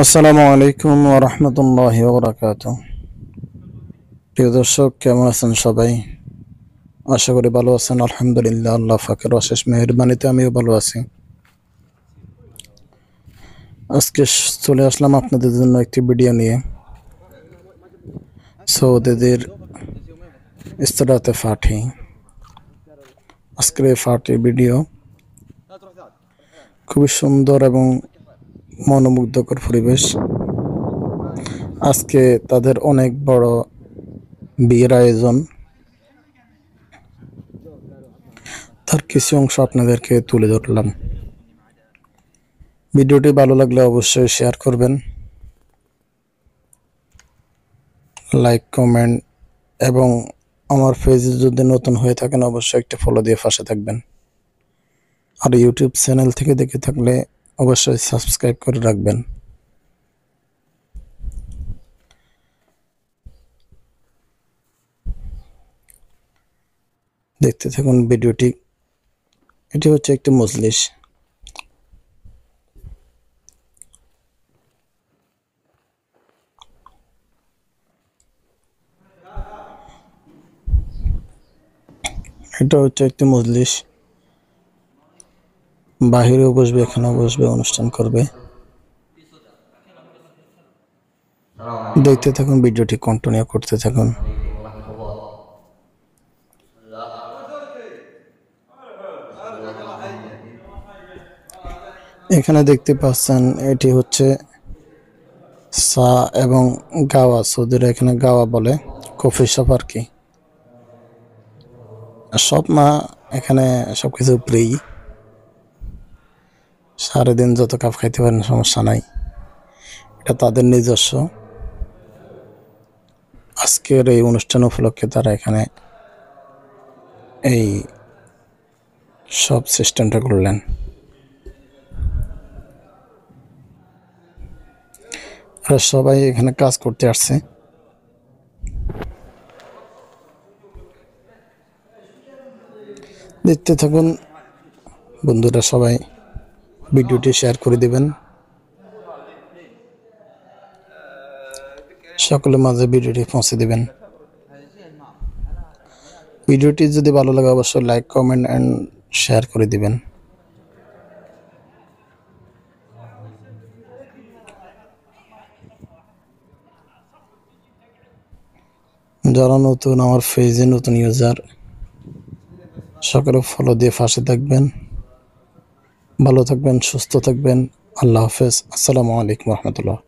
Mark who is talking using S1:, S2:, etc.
S1: আসসালামু আলাইকুম ওয়া রাহমাতুল্লাহি ওয়া বারাকাতুহু। প্রিয় দর্শক, কেমন আছেন সবাই? আশা করি ভালো আছেন। আলহামদুলিল্লাহ, আল্লাহ পাকের অশেষ মেহেরবানিতে আমিও ভালো আছি। আজকে চলে আসলাম আপনাদের জন্য একটি ভিডিও নিয়ে। সৌদিদের ইস্তারাতে ফাটি। আজকের এই ফাটি ভিডিও খুবই সুন্দর এবং মনোমুগ্ধকর পরিবেশ। আজকে তাদের অনেক বড় বিয়ের আয়োজন, তার কিছু অংশ আপনাদেরকে তুলে ধরলাম। ভিডিওটি ভালো লাগলে অবশ্যই শেয়ার করবেন, লাইক, কমেন্ট এবং আমার পেজে যদি নতুন হয়ে থাকেন অবশ্যই একটা ফলো দিয়ে পাশে থাকবেন। আর ইউটিউব চ্যানেল থেকে দেখে থাকলে অবশ্যই সাবস্ক্রাইব করে রাখবেন। দেখতে থাকুন ভিডিওটি। এটি হচ্ছে একটি মজলিস। এটা হচ্ছে একটি মজলিস। বাহিরেও বসবে, এখানেও বসবে, অনুষ্ঠান করবে। দেখতে থাকুন ভিডিওটি, কন্টিনিউ করতে থাকুন। এখানে দেখতে পাচ্ছেন এটি হচ্ছে চা এবং গাওয়া। সৌদিরা এখানে গাওয়া বলে, কফি শপ আর কি। সব না, এখানে সবকিছু ফ্রি। সারাদিন যত কাপ খাইতে পারেন, সমস্যা নাই। এটা তাদের নিজস্ব। আজকের এই অনুষ্ঠান উপলক্ষে তারা এখানে এই সব সিস্টেমটা করলেন। আর সবাই এখানে কাজ করতে আসছে। দেখতে থাকুন বন্ধুরা, সবাই ভিডিওটি শেয়ার করে দিবেন। সকলের মাঝে ভিডিওটি পৌঁছে দিবেন। ভিডিওটি যদি ভালো লাগে অবশ্যই লাইক, কমেন্ট এন্ড শেয়ার করে দিবেন। যারা নতুন, আমার পেজে নতুন ইউজার, সকলে ফলো দিয়ে পাশে থাকবেন। ভালো থাকবেন, সুস্থ থাকবেন। আল্লাহ হাফেজ। আসসালামু আলাইকুম রহমতুল্লাহ।